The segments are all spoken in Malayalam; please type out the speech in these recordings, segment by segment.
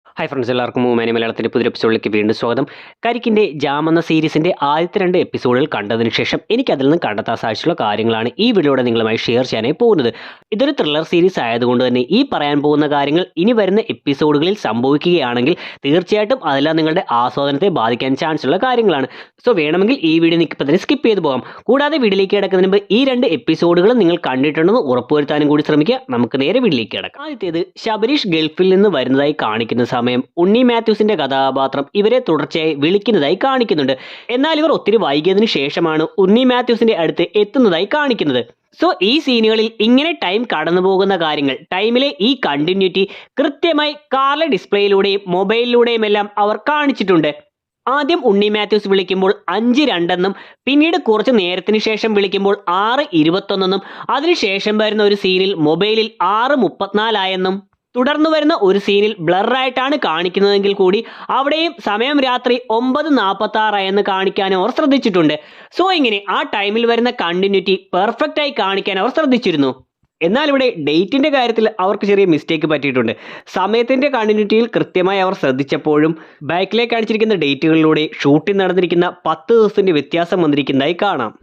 ഹായ് ഫ്രണ്ട്സ്, എല്ലാവർക്കും മൂമേനി മലയാളത്തിൻ്റെ പുതിയ എപ്പിസോഡിലേക്ക് വീണ്ടും സ്വാഗതം. കരിക്കിൻ്റെ ജാം എന്ന സീരീസിൻ്റെ ആദ്യത്തെ 2 എപ്പിസോഡുകൾ കണ്ടതിന് ശേഷം എനിക്കതിൽ നിന്ന് കണ്ടെത്താൻ സാധിച്ചിട്ടുള്ള കാര്യങ്ങളാണ് ഈ വീഡിയോയുടെ നിങ്ങളുമായി ഷെയർ ചെയ്യാനായി പോകുന്നത്. ഇതൊരു ത്രില്ലർ സീരീസ് ആയതുകൊണ്ട് തന്നെ ഈ പറയാൻ പോകുന്ന കാര്യങ്ങൾ ഇനി വരുന്ന എപ്പിസോഡുകളിൽ സംഭവിക്കുകയാണെങ്കിൽ തീർച്ചയായിട്ടും അതെല്ലാം നിങ്ങളുടെ ആസ്വാദനത്തെ ബാധിക്കാൻ ചാൻസ് ഉള്ള കാര്യങ്ങളാണ്. സോ വേണമെങ്കിൽ ഈ വീഡിയോ നിങ്ങൾക്ക് തന്നെ സ്കിപ്പ് ചെയ്ത് പോകാം. കൂടാതെ വീഡിയോയിലേക്ക് കിടക്കുന്നതിന് മുമ്പ് ഈ 2 എപ്പിസോഡുകളും നിങ്ങൾ കണ്ടിട്ടുണ്ടെന്ന് ഉറപ്പുവരുത്താനും കൂടി ശ്രമിക്കുക. നമുക്ക് നേരെ വീഡിയോയിലേക്ക് കിടക്കാം. ആദ്യത്തേത്, ശബരീഷ് ഗൾഫിൽ നിന്ന് വരുന്നതായി കാണിക്കുന്ന സമയം ഉണ്ണി മാത്യൂസിന്റെ കഥാപാത്രം ഇവരെ തുടർച്ചയായി വിളിക്കുന്നതായി കാണിക്കുന്നുണ്ട്. എന്നാൽ ഇവർ ഒത്തിരി വൈകിയതിനു ശേഷമാണ് ഉണ്ണി മാത്യൂസിന്റെ അടുത്ത് എത്തുന്നതായി കാണിക്കുന്നത്. സോ ഈ സീനുകളിൽ ഇങ്ങനെ ടൈം കടന്നു പോകുന്ന കാര്യങ്ങൾ, ടൈമിലെ ഈ കണ്ടിന്യൂറ്റി കൃത്യമായി കാറിലെ ഡിസ്പ്ലേയിലൂടെയും മൊബൈലിലൂടെയും എല്ലാം അവർ കാണിച്ചിട്ടുണ്ട്. ആദ്യം ഉണ്ണി മാത്യൂസ് വിളിക്കുമ്പോൾ 5:02 പിന്നീട് കുറച്ച് നേരത്തിന് ശേഷം വിളിക്കുമ്പോൾ 6:21 അതിനുശേഷം വരുന്ന ഒരു സീനിൽ മൊബൈലിൽ 6:34 തുടർന്ന് വരുന്ന ഒരു സീനിൽ ബ്ലറായിട്ടാണ് കാണിക്കുന്നതെങ്കിൽ കൂടി അവിടെയും സമയം രാത്രി 9:46 കാണിക്കാൻ അവർ ശ്രദ്ധിച്ചിട്ടുണ്ട്. സോ ഇങ്ങനെ ആ ടൈമിൽ വരുന്ന കണ്ടിന്യൂറ്റി പെർഫെക്റ്റ് ആയി കാണിക്കാൻ അവർ ശ്രദ്ധിച്ചിരുന്നു. എന്നാൽ ഇവിടെ ഡേറ്റിന്റെ കാര്യത്തിൽ അവർക്ക് ചെറിയ മിസ്റ്റേക്ക് പറ്റിയിട്ടുണ്ട്. സമയത്തിന്റെ കണ്ടിന്യൂറ്റിയിൽ കൃത്യമായി അവർ ശ്രദ്ധിച്ചപ്പോഴും ബാക്കിലേക്ക് കാണിച്ചിരിക്കുന്ന ഡേറ്റുകളിലൂടെ ഷൂട്ടിംഗ് നടന്നിരിക്കുന്ന 10 ദിവസത്തിന്റെ വ്യത്യാസം വന്നിരിക്കുന്നതായി കാണാം.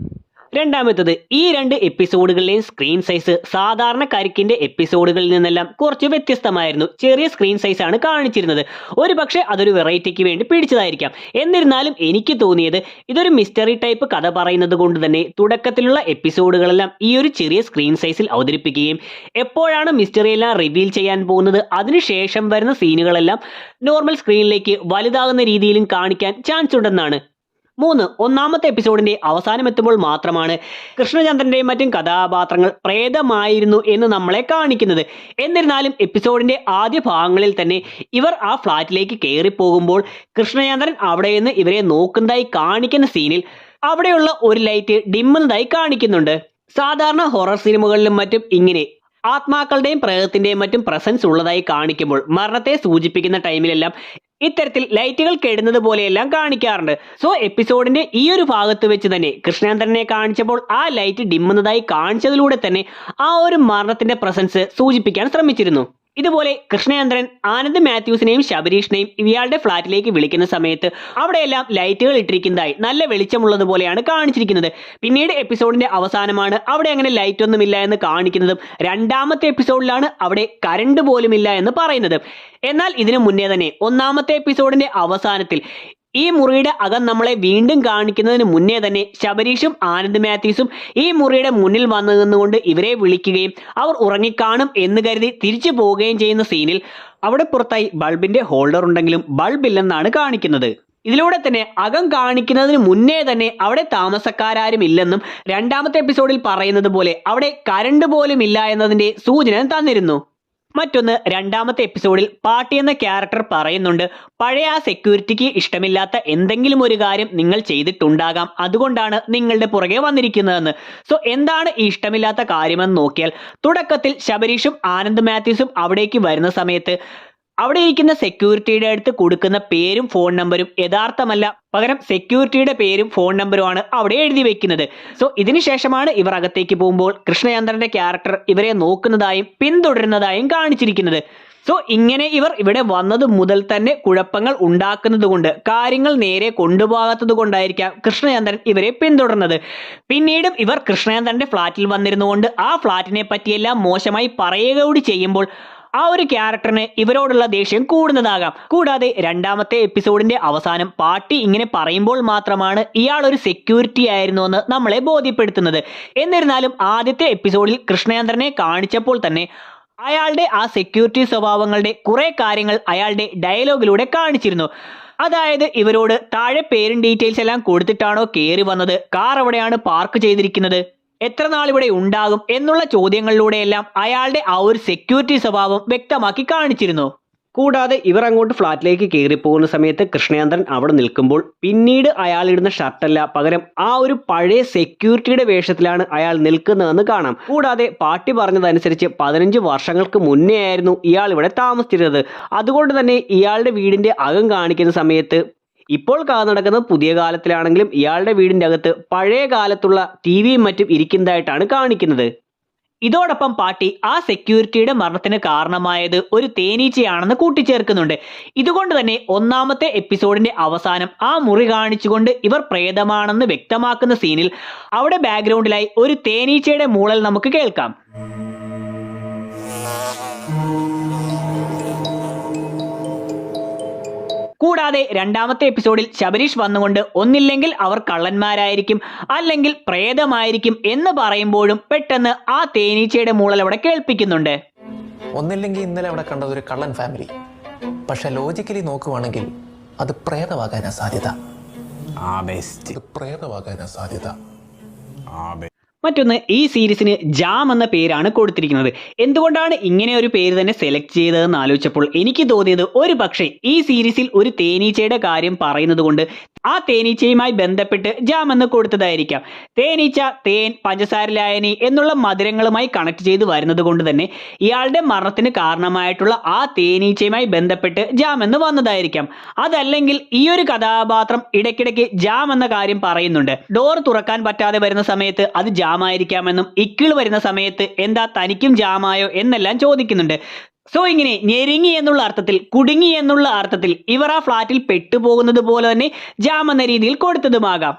രണ്ടാമത്തത്, ഈ 2 എപ്പിസോഡുകളിലെയും സ്ക്രീൻ സൈസ് സാധാരണ കരിക്കിന്റെ എപ്പിസോഡുകളിൽ നിന്നെല്ലാം കുറച്ച് വ്യത്യസ്തമായിരുന്നു. ചെറിയ സ്ക്രീൻ സൈസ് ആണ് കാണിച്ചിരുന്നത്. ഒരു പക്ഷേ അതൊരു വെറൈറ്റിക്ക് വേണ്ടി പിടിച്ചതായിരിക്കാം. എന്നിരുന്നാലും എനിക്ക് തോന്നിയത് ഇതൊരു മിസ്റ്ററി ടൈപ്പ് കഥ പറയുന്നത് കൊണ്ട് തന്നെ തുടക്കത്തിലുള്ള എപ്പിസോഡുകളെല്ലാം ഈ ഒരു ചെറിയ സ്ക്രീൻ സൈസിൽ അവതരിപ്പിക്കുകയും എപ്പോഴാണ് മിസ്റ്ററി എല്ലാം റിവീൽ ചെയ്യാൻ പോകുന്നത് അതിനുശേഷം വരുന്ന സീനുകളെല്ലാം നോർമൽ സ്ക്രീനിലേക്ക് വലുതാകുന്ന രീതിയിലും കാണിക്കാൻ ചാൻസ് ഉണ്ടെന്നാണ്. 3, ഒന്നാമത്തെ എപ്പിസോഡിന്റെ അവസാനം എത്തുമ്പോൾ മാത്രമാണ് കൃഷ്ണചന്ദ്രന്റെയും മറ്റും കഥാപാത്രങ്ങൾ പ്രേതമായിരുന്നു എന്ന് നമ്മളെ കാണിക്കുന്നത്. എന്നിരുന്നാലും എപ്പിസോഡിന്റെ ആദ്യ ഭാഗങ്ങളിൽ തന്നെ ഇവർ ആ ഫ്ലാറ്റിലേക്ക് കയറിപ്പോകുമ്പോൾ കൃഷ്ണചന്ദ്രൻ അവിടെ നിന്ന് ഇവരെ നോക്കുന്നതായി കാണിക്കുന്ന സീനിൽ അവിടെയുള്ള ഒരു ലൈറ്റ് ഡിമ്മുന്നതായി കാണിക്കുന്നുണ്ട്. സാധാരണ ഹൊറർ സിനിമകളിലും മറ്റും ഇങ്ങനെ ആത്മാക്കളുടെയും പ്രേതത്തിന്റെയും മറ്റും പ്രസൻസ് ഉള്ളതായി കാണിക്കുമ്പോൾ മരണത്തെ സൂചിപ്പിക്കുന്ന ടൈമിലെല്ലാം ഇത്തരത്തിൽ ലൈറ്റുകൾ കെടുന്നത് പോലെയെല്ലാം കാണിക്കാറുണ്ട്. സോ എപ്പിസോഡിന്റെ ഈ ഒരു ഭാഗത്ത് വെച്ച് തന്നെ കൃഷ്ണചന്ദ്രനെ കാണിച്ചപ്പോൾ ആ ലൈറ്റ് ഡിമ്മുന്നതായി കാണിച്ചതിലൂടെ തന്നെ ആ ഒരു മരണത്തിന്റെ പ്രസൻസ് സൂചിപ്പിക്കാൻ ശ്രമിച്ചിരുന്നു. ഇതുപോലെ കൃഷ്ണചന്ദ്രൻ ആനന്ദ് മാത്യൂസിനെയും ശബരീഷിനെയും ഇയാളുടെ ഫ്ലാറ്റിലേക്ക് വിളിക്കുന്ന സമയത്ത് അവിടെയെല്ലാം ലൈറ്റുകൾ ഇട്ടിരിക്കുന്നതായി നല്ല വെളിച്ചമുള്ളത് പോലെയാണ് കാണിച്ചിരിക്കുന്നത്. പിന്നീട് എപ്പിസോഡിന്റെ അവസാനമാണ് അവിടെ അങ്ങനെ ലൈറ്റ് ഒന്നുമില്ല എന്ന് കാണിക്കുന്നതും രണ്ടാമത്തെ എപ്പിസോഡിലാണ് അവിടെ കറണ്ട് പോലും ഇല്ല എന്ന് പറയുന്നത്. എന്നാൽ ഇതിനു മുന്നേ തന്നെ ഒന്നാമത്തെ എപ്പിസോഡിന്റെ അവസാനത്തിൽ ഈ മുറിയുടെ അകം നമ്മളെ വീണ്ടും കാണിക്കുന്നതിന് മുന്നേ തന്നെ ശബരീഷും ആനന്ദ് മാത്യൂസും ഈ മുറിയുടെ മുന്നിൽ വന്നു നിന്നുകൊണ്ട് ഇവരെ വിളിക്കുകയും അവർ ഉറങ്ങിക്കാണും എന്ന് കരുതി തിരിച്ചു പോവുകയും ചെയ്യുന്ന സീനിൽ അവിടെ പുറത്തായി ബൾബിന്റെ ഹോൾഡർ ഉണ്ടെങ്കിലും ബൾബ് ഇല്ലെന്നാണ് കാണിക്കുന്നത്. ഇതിലൂടെ തന്നെ അകം കാണിക്കുന്നതിന് മുന്നേ തന്നെ അവിടെ താമസക്കാരും ഇല്ലെന്നും രണ്ടാമത്തെ എപ്പിസോഡിൽ പറയുന്നത് പോലെ അവിടെ കരണ്ട് പോലും ഇല്ല എന്നതിന്റെ സൂചന തന്നിരുന്നു. മറ്റൊന്ന്, രണ്ടാമത്തെ എപ്പിസോഡിൽ പാട്ടി എന്ന ക്യാരക്ടർ പറയുന്നുണ്ട്, പഴയ ആ സെക്യൂരിറ്റിക്ക് ഇഷ്ടമില്ലാത്ത എന്തെങ്കിലും ഒരു കാര്യം നിങ്ങൾ ചെയ്തിട്ടുണ്ടാകാം, അതുകൊണ്ടാണ് നിങ്ങളുടെ പുറകെ വന്നിരിക്കുന്നതെന്ന്. സോ എന്താണ് ഈ ഇഷ്ടമില്ലാത്ത കാര്യമെന്ന് നോക്കിയാൽ തുടക്കത്തിൽ ശബരീഷും ആനന്ദ് മാത്യൂസും അവിടേക്ക് വരുന്ന സമയത്ത് അവിടെ ഇരിക്കുന്ന സെക്യൂരിറ്റിയുടെ അടുത്ത് കൊടുക്കുന്ന പേരും ഫോൺ നമ്പരും യഥാർത്ഥമല്ല, പകരം സെക്യൂരിറ്റിയുടെ പേരും ഫോൺ നമ്പറുമാണ് അവിടെ എഴുതി വെക്കുന്നത്. സോ ഇതിനുശേഷമാണ് ഇവർ അകത്തേക്ക് പോകുമ്പോൾ കൃഷ്ണചന്ദ്രന്റെ ക്യാരക്ടർ ഇവരെ നോക്കുന്നതായും പിന്തുടരുന്നതായും കാണിച്ചിരിക്കുന്നത്. സോ ഇങ്ങനെ ഇവർ ഇവിടെ വന്നത് മുതൽ തന്നെ കുഴപ്പങ്ങൾ ഉണ്ടാക്കുന്നത് കൊണ്ട്, കാര്യങ്ങൾ നേരെ കൊണ്ടുപോകാത്തത് കൊണ്ടായിരിക്കാം കൃഷ്ണചന്ദ്രൻ ഇവരെ പിന്തുടർന്നത്. പിന്നീടും ഇവർ കൃഷ്ണചന്ദ്രന്റെ ഫ്ലാറ്റിൽ വന്നിരുന്നുകൊണ്ട് ആ ഫ്ലാറ്റിനെ പറ്റിയെല്ലാം മോശമായി പറയുക കൂടി ചെയ്യുമ്പോൾ ആ ഒരു ക്യാരക്ടറിന് ഇവരോടുള്ള ദേഷ്യം കൂടുന്നതാകാം. കൂടാതെ രണ്ടാമത്തെ എപ്പിസോഡിന്റെ അവസാനം പാട്ടി ഇങ്ങനെ പറയുമ്പോൾ മാത്രമാണ് ഇയാൾ ഒരു സെക്യൂരിറ്റി ആയിരുന്നു എന്ന് നമ്മളെ ബോധ്യപ്പെടുത്തുന്നത്. എന്നിരുന്നാലും ആദ്യത്തെ എപ്പിസോഡിൽ കൃഷ്ണചന്ദ്രനെ കാണിച്ചപ്പോൾ തന്നെ അയാളുടെ ആ സെക്യൂരിറ്റി സ്വഭാവങ്ങളുടെ കുറെ കാര്യങ്ങൾ അയാളുടെ ഡയലോഗിലൂടെ കാണിച്ചിരുന്നു. അതായത് ഇവരോട് താഴെ പേരും ഡീറ്റെയിൽസ് എല്ലാം കൊടുത്തിട്ടാണോ കയറി വന്നത്, കാർ എവിടെയാണ് പാർക്ക് ചെയ്തിരിക്കുന്നത്, എത്ര നാൾ ഇവിടെ ഉണ്ടാകും എന്നുള്ള ചോദ്യങ്ങളിലൂടെയെല്ലാം അയാളുടെ ആ ഒരു സെക്യൂരിറ്റി സ്വഭാവം വ്യക്തമാക്കി കാണിച്ചിരുന്നു. കൂടാതെ ഇവർ അങ്ങോട്ട് ഫ്ലാറ്റിലേക്ക് കയറിപ്പോകുന്ന സമയത്ത് കൃഷ്ണചന്ദ്രൻ അവിടെ നിൽക്കുമ്പോൾ പിന്നീട് അയാൾ ഇടുന്ന ഷർട്ടല്ല, പകരം ആ ഒരു പഴയ സെക്യൂരിറ്റിയുടെ വേഷത്തിലാണ് അയാൾ നിൽക്കുന്നതെന്ന് കാണാം. കൂടാതെ പാട്ടി പറഞ്ഞതനുസരിച്ച് 15 വർഷങ്ങൾക്ക് മുന്നേ ആയിരുന്നു ഇയാൾ ഇവിടെ താമസിച്ചിരുന്നത്. അതുകൊണ്ട് തന്നെ ഇയാളുടെ വീടിന്റെ അകം കാണിക്കുന്ന സമയത്ത് ഇപ്പോൾ നടക്കുന്നത് പുതിയ കാലത്തിലാണെങ്കിലും ഇയാളുടെ വീടിന്റെ അകത്ത് പഴയ കാലത്തുള്ള ടിവിയും മറ്റും ഇരിക്കുന്നതായിട്ടാണ് കാണിക്കുന്നത്. ഇതോടൊപ്പം പാട്ടി ആ സെക്യൂരിറ്റിയുടെ മരണത്തിന് കാരണമായത് ഒരു തേനീച്ചയാണെന്ന് കൂട്ടിച്ചേർക്കുന്നുണ്ട്. ഇതുകൊണ്ട് തന്നെ ഒന്നാമത്തെ എപ്പിസോഡിന്റെ അവസാനം ആ മുറി കാണിച്ചുകൊണ്ട് ഇവർ പ്രേതമാണെന്ന് വ്യക്തമാക്കുന്ന സീനിൽ അവിടെ ബാക്ക്ഗ്രൗണ്ടിലായി ഒരു തേനീച്ചയുടെ മൂളൽ നമുക്ക് കേൾക്കാം. കൂടാതെ രണ്ടാമത്തെ എപ്പിസോഡിൽ ശബരീഷ് വന്നുകൊണ്ട് ഒന്നില്ലെങ്കിൽ അവർ കള്ളന്മാരായിരിക്കും അല്ലെങ്കിൽ പ്രേതമായിരിക്കും എന്ന് പറയുമ്പോഴും പെട്ടെന്ന് ആ തേനീച്ചയുടെ മൂളൽ അവിടെ കേൾപ്പിക്കുന്നുണ്ട്. ഒന്നില്ലെങ്കിൽ ഇന്നലെ അവിടെ കണ്ടത് ഒരു കള്ളൻ ഫാമിലി, പക്ഷെ ലോജിക്കലി നോക്കുവാണെങ്കിൽ അത് പ്രേതമാകാനാ സാധ്യത. മറ്റൊന്ന്, ഈ സീരീസിന് ജാം എന്ന പേരാണ് കൊടുത്തിരിക്കുന്നത്. എന്തുകൊണ്ടാണ് ഇങ്ങനെ ഒരു പേര് തന്നെ സെലക്ട് ചെയ്തതെന്ന് ആലോചിച്ചപ്പോൾ എനിക്ക് തോന്നിയത് ഒരു പക്ഷേ ഈ സീരീസിൽ ഒരു തേനീച്ചയുടെ കാര്യം പറയുന്നത് കൊണ്ട് ആ തേനീച്ചയുമായി ബന്ധപ്പെട്ട് ജാം എന്ന് കൊടുത്തതായിരിക്കാം. തേനീച്ച, തേൻ, പഞ്ചസാര ലായനി എന്നുള്ള മധുരങ്ങളുമായി കണക്ട് ചെയ്ത് വരുന്നത് കൊണ്ട് തന്നെ ഇയാളുടെ മരണത്തിന് കാരണമായിട്ടുള്ള ആ തേനീച്ചയുമായി ബന്ധപ്പെട്ട് ജാം എന്ന് വന്നതായിരിക്കാം. അതല്ലെങ്കിൽ ഈ ഒരു കഥാപാത്രം ഇടയ്ക്കിടയ്ക്ക് ജാം എന്ന കാര്യം പറയുന്നുണ്ട്. ഡോർ തുറക്കാൻ പറ്റാതെ വരുന്ന സമയത്ത് അത് ജാമായിരിക്കാമെന്നും ഇക്കിൾ വരുന്ന സമയത്ത് എന്താ തനിക്കും ജാമായോ എന്നെല്ലാം ചോദിക്കുന്നുണ്ട്. സോ ഇങ്ങനെ ഞെരുങ്ങി എന്നുള്ള അർത്ഥത്തിൽ, കുടുങ്ങി എന്നുള്ള അർത്ഥത്തിൽ ഇവർ ആ ഫ്ലാറ്റിൽ പെട്ടുപോകുന്നത് പോലെ തന്നെ ജാം എന്ന രീതിയിൽ കൊടുത്തതുമാകാം.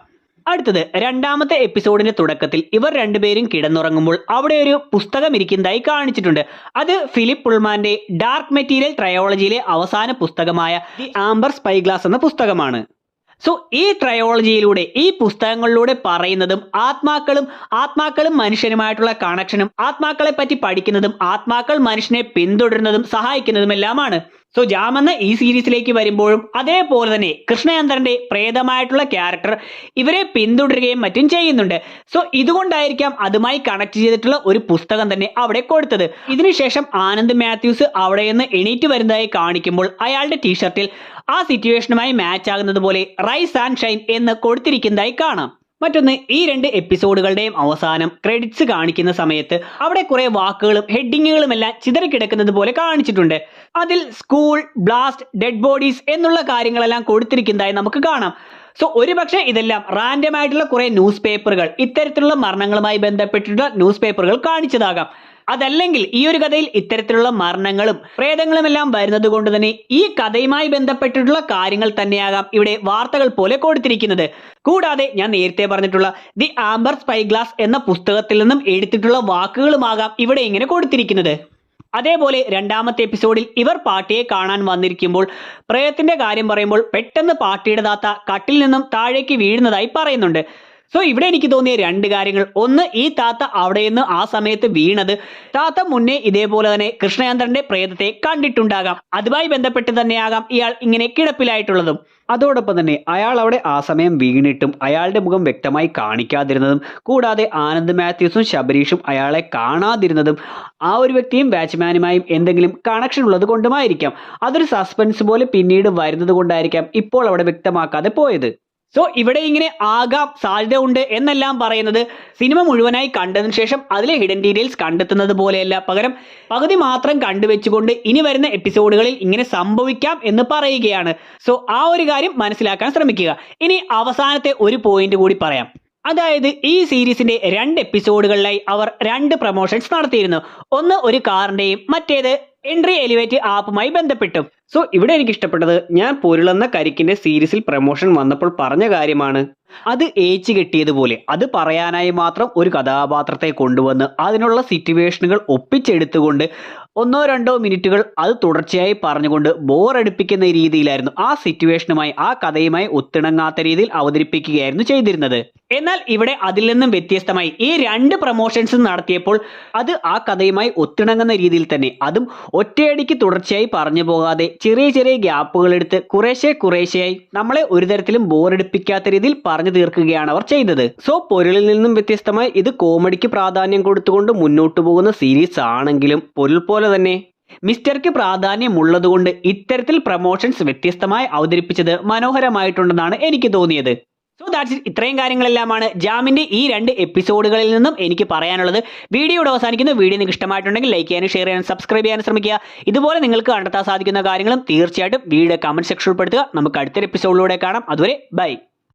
അടുത്തത്, രണ്ടാമത്തെ എപ്പിസോഡിന്റെ തുടക്കത്തിൽ ഇവർ രണ്ടുപേരും കിടന്നുറങ്ങുമ്പോൾ അവിടെ ഒരു പുസ്തകം ഇരിക്കുന്നതായി കാണിച്ചിട്ടുണ്ട്. അത് ഫിലിപ്പ് പുൾമാന്റെ ഡാർക്ക് മെറ്റീരിയൽ ട്രയോളജിയിലെ അവസാന പുസ്തകമായ ദി ആംബർ സ്പൈഗ്ലാസ് എന്ന പുസ്തകമാണ്. സോ ഈ ട്രയോളജിയിലൂടെ, ഈ പുസ്തകങ്ങളിലൂടെ പറയുന്നതും ആത്മാക്കളും മനുഷ്യനുമായിട്ടുള്ള കണക്ഷനും ആത്മാക്കളെ പറ്റി പഠിക്കുന്നതും ആത്മാക്കൾ മനുഷ്യനെ പിന്തുടരുന്നതും സഹായിക്കുന്നതുമെല്ലാമാണ്. സോ ജാം എന്ന ഈ സീരീസിലേക്ക് വരുമ്പോഴും അതേപോലെ തന്നെ കൃഷ്ണചന്ദ്രന്റെ പ്രേതമായിട്ടുള്ള ക്യാരക്ടർ ഇവരെ പിന്തുടരുകയും മറ്റും ചെയ്യുന്നുണ്ട്. സോ ഇതുകൊണ്ടായിരിക്കാം അതുമായി കണക്ട് ചെയ്തിട്ടുള്ള ഒരു പുസ്തകം തന്നെ അവിടെ കൊടുത്തത്. ഇതിനുശേഷം ആനന്ദ് മാത്യൂസ് അവിടെ നിന്ന് എണീറ്റ് വരുന്നതായി കാണിക്കുമ്പോൾ അയാളുടെ ടീഷർട്ടിൽ ആ സിറ്റുവേഷനുമായി മാച്ച് ആകുന്നത് പോലെ റൈസ് ആൻഡ് ഷൈൻ എന്ന് കൊടുത്തിരിക്കുന്നതായി കാണാം. മറ്റൊന്ന്, ഈ രണ്ട് എപ്പിസോഡുകളുടെയും അവസാനം ക്രെഡിറ്റ്സ് കാണിക്കുന്ന സമയത്ത് അവിടെ കുറെ വാക്കുകളും ഹെഡിങ്ങുകളും എല്ലാം ചിതറിക്കിടക്കുന്നത് പോലെ കാണിച്ചിട്ടുണ്ട്. അതിൽ സ്കൂൾ, ബ്ലാസ്റ്റ്, ഡെഡ് ബോഡീസ് എന്നുള്ള കാര്യങ്ങളെല്ലാം കൊടുത്തിരിക്കുന്നതായി നമുക്ക് കാണാം. സോ ഒരുപക്ഷെ ഇതെല്ലാം റാൻഡം ആയിട്ടുള്ള കുറെ ന്യൂസ് പേപ്പറുകൾ, ഇത്തരത്തിലുള്ള മരണങ്ങളുമായി ബന്ധപ്പെട്ടിട്ടുള്ള ന്യൂസ് പേപ്പറുകൾ കാണിച്ചതാകാം. അതല്ലെങ്കിൽ ഈ ഒരു കഥയിൽ ഇത്തരത്തിലുള്ള മരണങ്ങളും പ്രേതങ്ങളും എല്ലാം വരുന്നത് കൊണ്ട് തന്നെ ഈ കഥയുമായി ബന്ധപ്പെട്ടിട്ടുള്ള കാര്യങ്ങൾ തന്നെയാകാം ഇവിടെ വാർത്തകൾ പോലെ കൊടുത്തിരിക്കുന്നത്. കൂടാതെ ഞാൻ നേരത്തെ പറഞ്ഞിട്ടുള്ള ദി ആംബർ സ്പൈഗ്ലാസ് എന്ന പുസ്തകത്തിൽ നിന്നും എടുത്തിട്ടുള്ള വാക്കുകളുമാകാം ഇവിടെ ഇങ്ങനെ കൊടുത്തിരിക്കുന്നത്. അതേപോലെ രണ്ടാമത്തെ എപ്പിസോഡിൽ ഇവർ പാട്ടിയെ കാണാൻ വന്നിരിക്കുമ്പോൾ പ്രേതത്തിന്റെ കാര്യം പറയുമ്പോൾ പെട്ടെന്ന് പാട്ടിയുടെ താത്ത കട്ടിൽ നിന്നും താഴേക്ക് വീഴുന്നതായി പറയുന്നുണ്ട്. സോ ഇവിടെ എനിക്ക് തോന്നിയ രണ്ട് കാര്യങ്ങൾ, ഒന്ന്, ഈ താത്ത അവിടെ നിന്ന് ആ സമയത്ത് വീണത് താത്ത മുന്നേ ഇതേപോലെ തന്നെ കൃഷ്ണചന്ദ്രന്റെ പ്രേതത്തെ കണ്ടിട്ടുണ്ടാകാം. അതുമായി ബന്ധപ്പെട്ട് തന്നെയാകാം ഇയാൾ ഇങ്ങനെ കിടപ്പിലായിട്ടുള്ളതും. അതോടൊപ്പം തന്നെ അയാൾ അവിടെ ആ സമയം വീണിട്ടും അയാളുടെ മുഖം വ്യക്തമായി കാണിക്കാതിരുന്നതും, കൂടാതെ ആനന്ദ് മാത്യൂസും ശബരീഷും അയാളെ കാണാതിരുന്നതും ആ ഒരു വ്യക്തിയും ബാറ്റ്മാനുമായും എന്തെങ്കിലും കണക്ഷൻ ഉള്ളത് കൊണ്ടുമായിരിക്കാം. അതൊരു സസ്പെൻസ് പോലെ പിന്നീട് വരുന്നത് കൊണ്ടായിരിക്കാം ഇപ്പോൾ അവിടെ വ്യക്തമാക്കാതെ പോയത്. സോ ഇവിടെ ഇങ്ങനെ ആകാം, സാധ്യത ഉണ്ട് എന്നെല്ലാം പറയുന്നത് സിനിമ മുഴുവനായി കണ്ടതിന് ശേഷം അതിലെ ഹിഡൻ ഡീറ്റെയിൽസ് കണ്ടെത്തുന്നത് പോലെയല്ല, പകരം പകുതി മാത്രം കണ്ടുവെച്ചുകൊണ്ട് ഇനി വരുന്ന എപ്പിസോഡുകളിൽ ഇങ്ങനെ സംഭവിക്കാം എന്ന് പറയുകയാണ്. സോ ആ ഒരു കാര്യം മനസ്സിലാക്കാൻ ശ്രമിക്കുക. ഇനി അവസാനത്തെ ഒരു പോയിന്റ് കൂടി പറയാം. അതായത് ഈ സീരീസിന്റെ 2 എപ്പിസോഡുകളിലായി അവർ 2 പ്രൊമോഷൻസ് നടത്തിയിരുന്നു. ഒന്ന് ഒരു കാറിന്റെയും മറ്റേത് എൻട്രി എലിവേറ്റ് ആപ്പുമായി ബന്ധപ്പെട്ടും. സോ ഇവിടെ എനിക്ക് ഇഷ്ടപ്പെട്ടത്, ഞാൻ പൊരുളെന്ന കരിക്കിന്റെ സീരീസിൽ പ്രൊമോഷൻ വന്നപ്പോൾ പറഞ്ഞ കാര്യമാണ്. അത് ഏച്ചു കെട്ടിയതുപോലെ അത് പറയാനായി മാത്രം ഒരു കഥാപാത്രത്തെ കൊണ്ടുവന്ന് അതിനുള്ള സിറ്റുവേഷനുകൾ ഒപ്പിച്ചെടുത്തുകൊണ്ട് 1-2 മിനിറ്റുകൾ അത് തുടർച്ചയായി പറഞ്ഞുകൊണ്ട് ബോറടിപ്പിക്കുന്ന രീതിയിലായിരുന്നു ആ സിറ്റുവേഷനുമായി, ആ കഥയുമായി ഒത്തിണങ്ങാത്ത രീതിയിൽ അവതരിപ്പിക്കുകയായിരുന്നു ചെയ്തിരുന്നത്. എന്നാൽ ഇവിടെ അതിൽ നിന്നും വ്യത്യസ്തമായി ഈ 2 പ്രൊമോഷൻസ് നടത്തിയപ്പോൾ അത് ആ കഥയുമായി ഒത്തിണങ്ങുന്ന രീതിയിൽ തന്നെ, അതും ഒറ്റയടിക്ക് തുടർച്ചയായി പറഞ്ഞു പോകാതെ ചെറിയ ചെറിയ ഗ്യാപ്പുകൾ എടുത്ത് കുറേശ്ശെയായി നമ്മളെ ഒരു തരത്തിലും ബോറടിപ്പിക്കാത്ത രീതിയിൽ പറഞ്ഞു തീർക്കുകയാണ് അവർ ചെയ്തത്. സോ പൊരുളിൽ നിന്നും വ്യത്യസ്തമായി ഇത് കോമഡിക്ക് പ്രാധാന്യം കൊടുത്തുകൊണ്ട് മുന്നോട്ട് പോകുന്ന സീരീസ് ആണെങ്കിലും പൊരുൾ പോലെ തന്നെ മിസ്റ്റർക്ക് പ്രാധാന്യമുള്ളതുകൊണ്ട് ഇത്തരത്തിൽ പ്രൊമോഷൻസ് വ്യത്യസ്തമായി അവതരിപ്പിച്ചത് മനോഹരമായിട്ടുണ്ടെന്നാണ് എനിക്ക് തോന്നിയത്. So that's it. ഇത്രയും കാര്യങ്ങളെല്ലാമാണ് ജാമിന്റെ ഈ 2 എപ്പിസോഡുകളിൽ നിന്നും എനിക്ക് പറയാനുള്ളത്. വീഡിയോയുടെ അവസാനിക്കുന്ന വീഡിയോ നിങ്ങൾക്ക് ഇഷ്ടമായിട്ടുണ്ടെങ്കിൽ ലൈക്ക് ചെയ്യാനും ഷെയർ ചെയ്യാനും സബ്സ്ക്രൈബ് ചെയ്യാനും ശ്രമിക്കുക. ഇതുപോലെ നിങ്ങൾക്ക് കണ്ടെത്താൻ സാധിക്കുന്ന കാര്യങ്ങളും തീർച്ചയായിട്ടും വീഡിയോ കമന്റ് സെക്ഷനിൽ ഉൾപ്പെടുത്തുക. നമുക്ക് അടുത്തൊരു എപ്പിസോഡിലൂടെ കാണാം. അതുവരെ ബൈ.